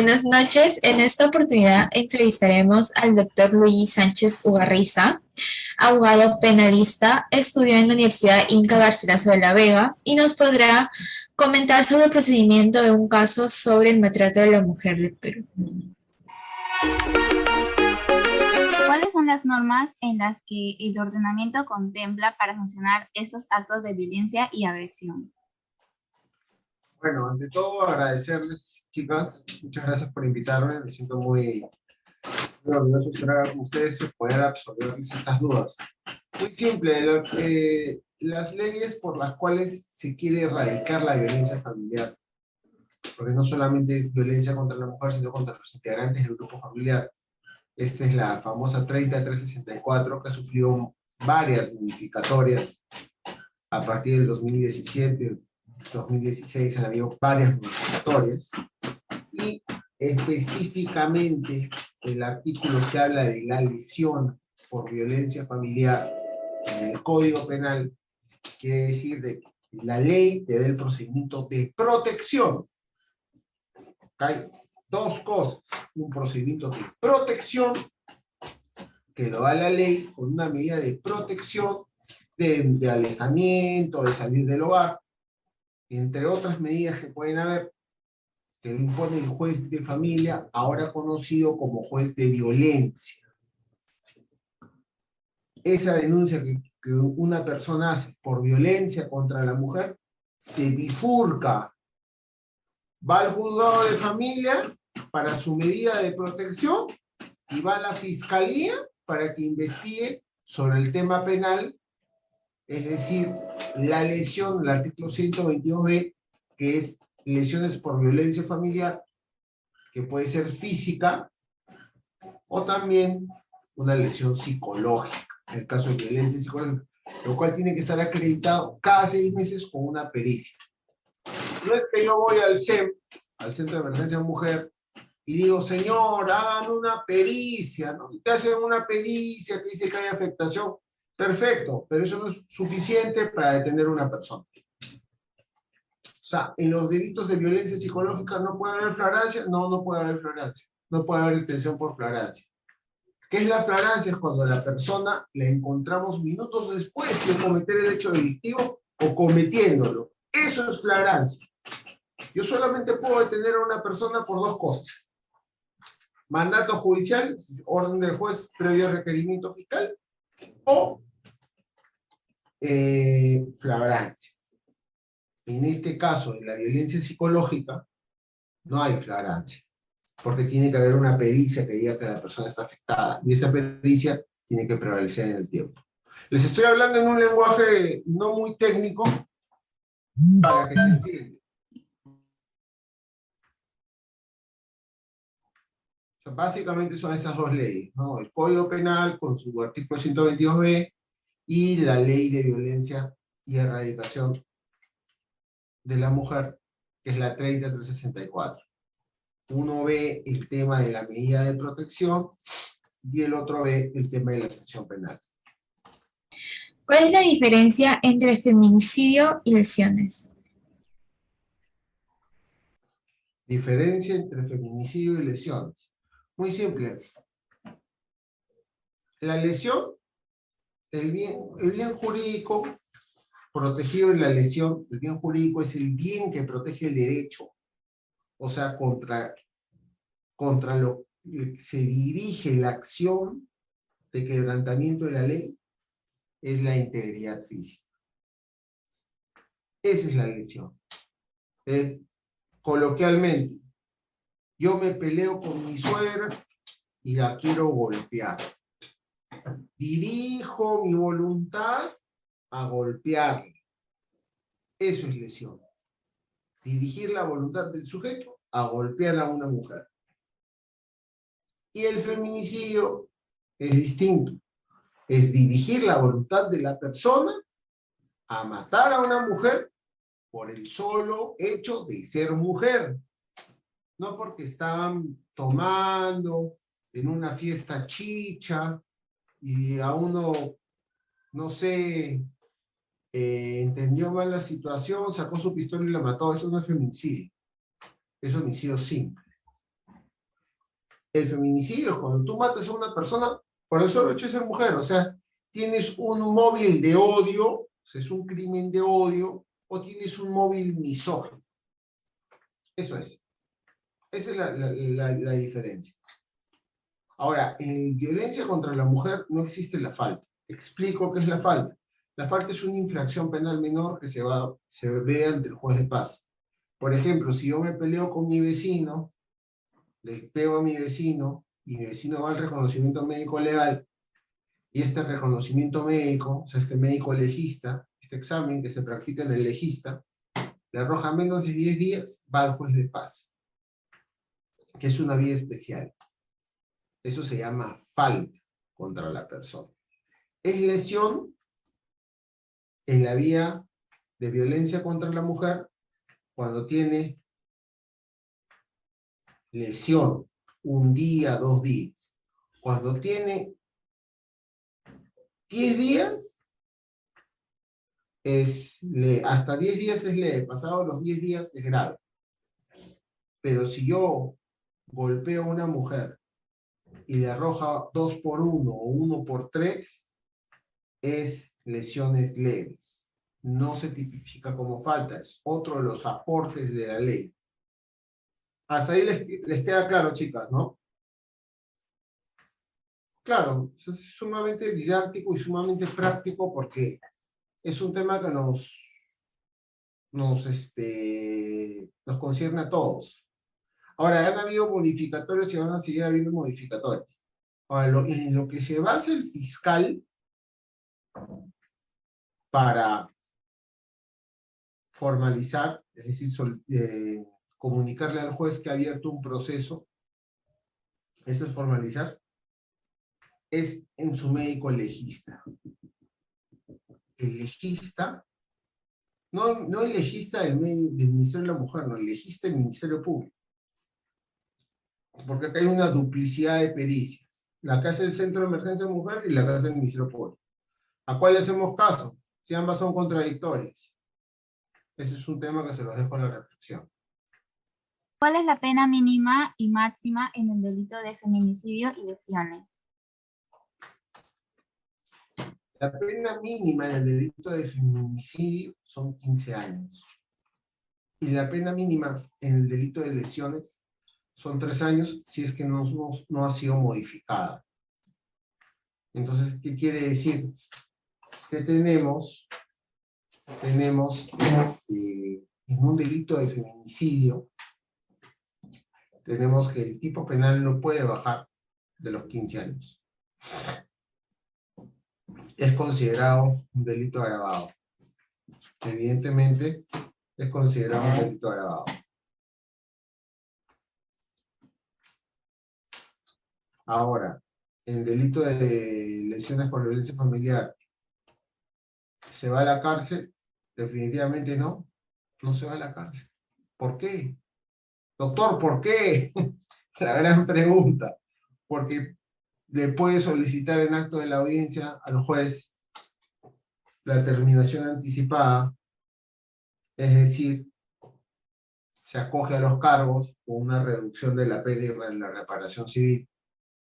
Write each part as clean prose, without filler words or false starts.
Buenas noches. En esta oportunidad entrevistaremos al doctor Luis Sánchez Ugarriza, abogado penalista, estudió en la Universidad Inca Garcilaso de la Vega y nos podrá comentar sobre el procedimiento de un caso sobre el maltrato de la mujer del Perú. ¿Cuáles son las normas en las que el ordenamiento contempla para sancionar estos actos de violencia y agresión? Bueno, ante todo agradecerles, chicas, muchas gracias por invitarme, me siento muy orgulloso de estar con ustedes y poder absorberles estas dudas. Muy simple, las leyes por las cuales se quiere erradicar la violencia familiar, porque no solamente es violencia contra la mujer, sino contra los integrantes del grupo familiar. Esta es la famosa 30364, que ha sufrido varias modificatorias a partir del 2017, 2016 han habido varias modificatorias, y específicamente el artículo que habla de la lesión por violencia familiar en el Código Penal, quiere decir de que la ley te da el procedimiento de protección. Hay dos cosas: un procedimiento de protección, que lo da la ley con una medida de protección, de alejamiento, de salir del hogar, entre otras medidas que pueden haber, que lo impone el juez de familia, ahora conocido como juez de violencia. Esa denuncia que una persona hace por violencia contra la mujer, se bifurca, va al juzgado de familia para su medida de protección, y va a la fiscalía para que investigue sobre el tema penal, es decir, la lesión, el artículo 122b, que es lesiones por violencia familiar, que puede ser física, o también una lesión psicológica, en el caso de violencia psicológica, lo cual tiene que estar acreditado cada 6 meses con una pericia. No es que yo voy al CEM, al Centro de Emergencia Mujer, y digo, señor, hágame una pericia, ¿no? Y te hacen una pericia que dice que hay afectación. Perfecto, pero eso no es suficiente para detener a una persona. O sea, en los delitos de violencia psicológica no puede haber flagrancia. No, no puede haber flagrancia. No puede haber detención por flagrancia. ¿Qué es la flagrancia? Es cuando a la persona la encontramos minutos después de cometer el hecho delictivo o cometiéndolo. Eso es flagrancia. Yo solamente puedo detener a una persona por dos cosas: mandato judicial, orden del juez previo requerimiento fiscal, o flagrancia. En este caso, de la violencia psicológica, no hay flagrancia, porque tiene que haber una pericia que diga que la persona está afectada, y esa pericia tiene que prevalecer en el tiempo. Les estoy hablando en un lenguaje no muy técnico para que se entienda. O sea, básicamente son esas dos leyes, ¿no? El Código Penal con su artículo 122b y la Ley de Violencia y Erradicación de la Mujer, que es la 30364. Uno ve el tema de la medida de protección y el otro ve el tema de la sanción penal. ¿Cuál es la diferencia entre feminicidio y lesiones? Diferencia entre feminicidio y lesiones. Muy simple. La lesión, el bien jurídico protegido en la lesión, el bien jurídico es el bien que protege el derecho, o sea, contra lo que se dirige la acción de quebrantamiento de la ley, es la integridad física. Esa es la lesión. Coloquialmente, yo me peleo con mi suegra y la quiero golpear. Dirijo mi voluntad a golpearla. Eso es lesión. Dirigir la voluntad del sujeto a golpear a una mujer. Y el feminicidio es distinto. Es dirigir la voluntad de la persona a matar a una mujer por el solo hecho de ser mujer. No porque estaban tomando en una fiesta chicha y a uno, no sé, entendió mal la situación, sacó su pistola y la mató. Eso no es feminicidio. Es homicidio simple. El feminicidio es cuando tú matas a una persona por el solo hecho de ser mujer, o sea, tienes un móvil de odio, o sea, es un crimen de odio, o tienes un móvil misógino. Eso es. Esa es la diferencia. Ahora, en violencia contra la mujer no existe la falta. Explico qué es la falta. La falta es una infracción penal menor que se ve ante el juez de paz. Por ejemplo, si yo me peleo con mi vecino, le pego a mi vecino, y mi vecino va al reconocimiento médico legal, y este reconocimiento médico, o sea, este médico legista, este examen que se practica en el legista, le arroja menos de 10 días, va al juez de paz, que es una vía especial. Eso se llama falta contra la persona. Es lesión en la vía de violencia contra la mujer cuando tiene lesión un día, 2 días. Cuando tiene 10 días, hasta 10 días es leve, pasado los 10 días es grave. Pero si yo golpeo a una mujer y le arroja 2 por 1 o 1 por 3, es lesiones leves. No se tipifica como falta, es otro de los aportes de la ley. Hasta ahí les queda claro, chicas, ¿no? Claro, es sumamente didáctico y sumamente práctico porque es un tema que nos concierne a todos. Ahora, han habido modificatorios y van a seguir habiendo modificatorios. Ahora, en lo que se basa el fiscal para formalizar, es decir, comunicarle al juez que ha abierto un proceso, eso es formalizar, es en su médico legista. El legista, no el legista del Ministerio de la Mujer, no, el legista del Ministerio Público. Porque acá hay una duplicidad de pericias. La que hace el Centro de Emergencia Mujer y la que hace el Ministerio Público. ¿A cuál le hacemos caso? Si ambas son contradictorias. Ese es un tema que se los dejo a la reflexión. ¿Cuál es la pena mínima y máxima en el delito de feminicidio y lesiones? La pena mínima en el delito de feminicidio son 15 años. Y la pena mínima en el delito de lesiones son 3 años si es que no ha sido modificada. Entonces, ¿qué quiere decir? Que tenemos en un delito de feminicidio, tenemos que el tipo penal no puede bajar de los 15 años. Es considerado un delito agravado. Evidentemente, es considerado un delito agravado. Ahora, en delito de lesiones por violencia familiar, ¿se va a la cárcel? Definitivamente no. No se va a la cárcel. ¿Por qué? Doctor, ¿por qué? La gran pregunta. Porque le puede solicitar en acto de la audiencia al juez la terminación anticipada, es decir, se acoge a los cargos con una reducción de la pena y la reparación civil.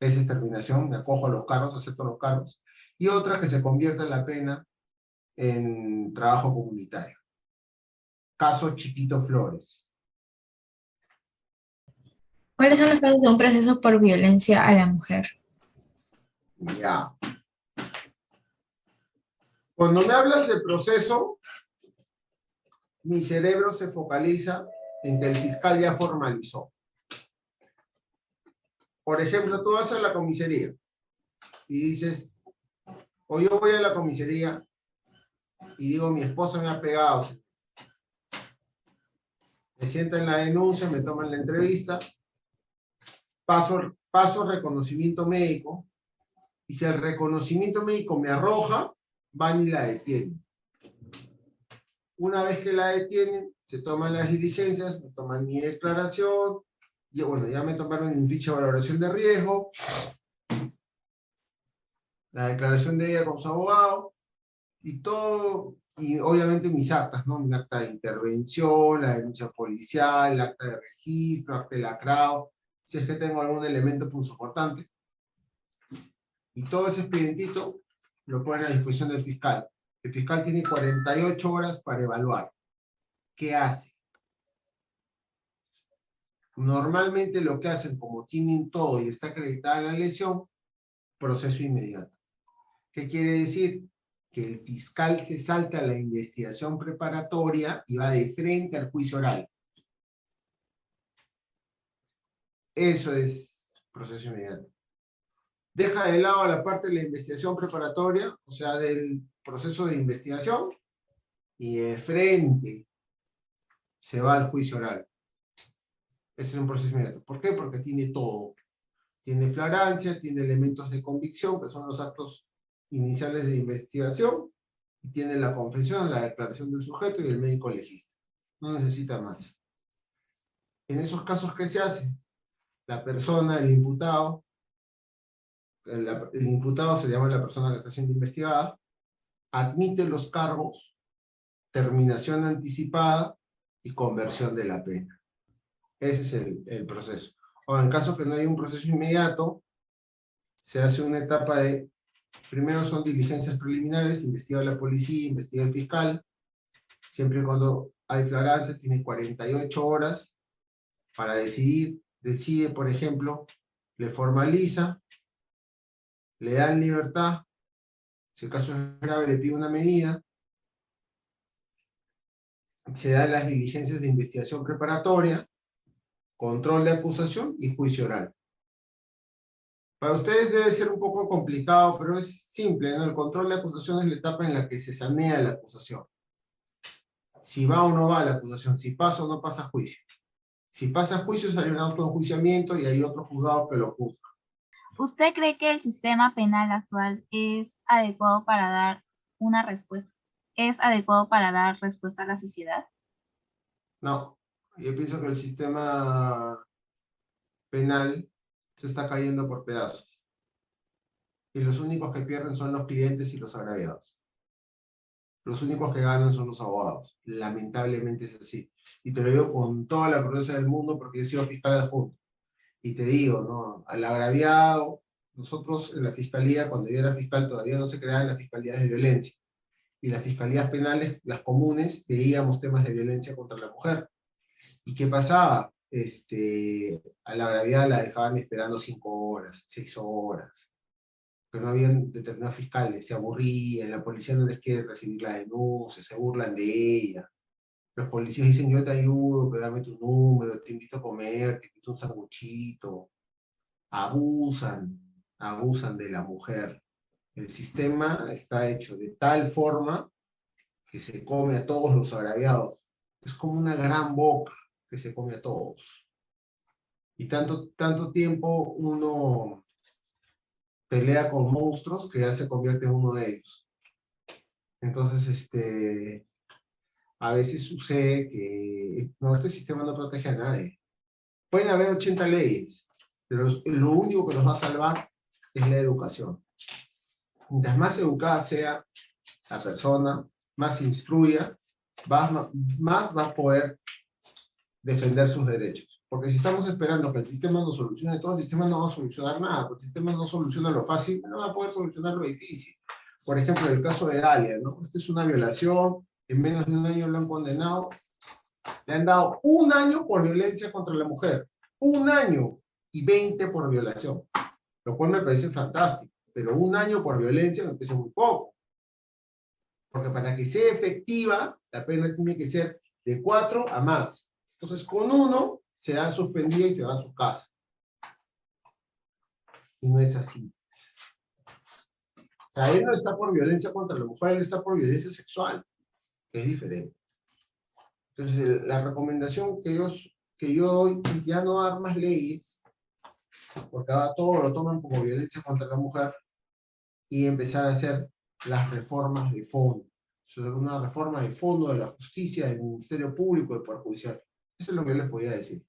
Esa es terminación, me acojo a los cargos, acepto los cargos. Y otra que se convierta la pena en trabajo comunitario. Caso Chiquito Flores. ¿Cuáles son las fases de un proceso por violencia a la mujer? Ya. Cuando me hablas de proceso, mi cerebro se focaliza en que el fiscal ya formalizó. Por ejemplo, tú vas a la comisaría y dices, o yo voy a la comisaría y digo, mi esposa me ha pegado. Me sientan la denuncia, me toman la entrevista, paso reconocimiento médico, y si el reconocimiento médico me arroja, van y la detienen. Una vez que la detienen, se toman las diligencias, me toman mi declaración, y bueno, ya me tomaron mi ficha de valoración de riesgo, la declaración de ella con su abogado, y todo, y obviamente mis actas, ¿no? Mi acta de intervención, la denuncia policial, el acta de registro, acta de lacrado, si es que tengo algún elemento punzocortante. Y todo ese expedientito lo ponen a disposición del fiscal. El fiscal tiene 48 horas para evaluar. ¿Qué hace? Normalmente lo que hacen, como tienen todo y está acreditada la lesión, proceso inmediato. ¿Qué quiere decir? Que el fiscal se salta la investigación preparatoria y va de frente al juicio oral. Eso es proceso inmediato. Deja de lado la parte de la investigación preparatoria, o sea, del proceso de investigación, y de frente se va al juicio oral. Ese es un proceso inmediato. ¿Por qué? Porque tiene todo. Tiene flagrancia, tiene elementos de convicción, que son los actos iniciales de investigación, y tiene la confesión, la declaración del sujeto y el médico legista. No necesita más. En esos casos, ¿qué se hace? La persona, el imputado se llama la persona que está siendo investigada, admite los cargos, terminación anticipada y conversión de la pena. Ese es el proceso. O en caso que no haya un proceso inmediato, se hace una etapa de, primero son diligencias preliminares, investiga la policía, investiga el fiscal, siempre y cuando hay flagrancia, tiene 48 horas para decidir, decide, por ejemplo, le formaliza, le dan libertad, si el caso es grave le pide una medida, se dan las diligencias de investigación preparatoria, control de acusación y juicio oral. Para ustedes debe ser un poco complicado, pero es simple, ¿no? El control de acusación es la etapa en la que se sanea la acusación. Si va o no va la acusación, si pasa o no pasa a juicio. Si pasa a juicio, sale un auto de enjuiciamiento y hay otro juzgado que lo juzga. ¿Usted cree que el sistema penal actual es adecuado para dar una respuesta? ¿Es adecuado para dar respuesta a la sociedad? No, yo pienso que el sistema penal se está cayendo por pedazos. Y los únicos que pierden son los clientes y los agraviados. Los únicos que ganan son los abogados. Lamentablemente es así. Y te lo digo con toda la crudeza del mundo porque he sido fiscal adjunto. Y te digo, ¿no? Al agraviado, nosotros en la fiscalía, cuando yo era fiscal, todavía no se creaban las fiscalías de violencia. Y las fiscalías penales, las comunes, veíamos temas de violencia contra la mujer. ¿Y qué pasaba? A la agraviada la dejaban esperando 5 horas, 6 horas. Pero no habían determinados fiscales, se aburrían, la policía no les quiere recibir la denuncia, se burlan de ella. Los policías dicen, yo te ayudo, pero dame tu número, te invito a comer, te invito a un sanguchito. Abusan de la mujer. El sistema está hecho de tal forma que se come a todos los agraviados. Es como una gran boca que se come a todos. Y tanto tiempo uno pelea con monstruos que ya se convierte en uno de ellos. Entonces, a veces sucede que no, este sistema no protege a nadie. Pueden haber 80 leyes, pero lo único que nos va a salvar es la educación. Mientras más educada sea la persona, más se instruya, más va a poder defender sus derechos. Porque si estamos esperando que el sistema nos solucione todo, el sistema no va a solucionar nada. Porque el sistema no soluciona lo fácil, no va a poder solucionar lo difícil. Por ejemplo, el caso de Dalia, ¿no? Esta es una violación, en menos de un año lo han condenado. Le han dado 1 año por violencia contra la mujer. 1 año y 20 por violación. Lo cual me parece fantástico. Pero 1 año por violencia me parece muy poco. Porque para que sea efectiva, la pena tiene que ser de 4 a más. Entonces, con 1 se da suspendida y se va a su casa. Y no es así. O sea, él no está por violencia contra la mujer, él está por violencia sexual, que es diferente. Entonces, la recomendación que yo doy es ya no dar más leyes, porque ahora todo lo toman como violencia contra la mujer, y empezar a hacer las reformas de fondo. Una reforma de fondo de la justicia, del Ministerio Público, del Poder Judicial. Eso es lo que yo les podía decir.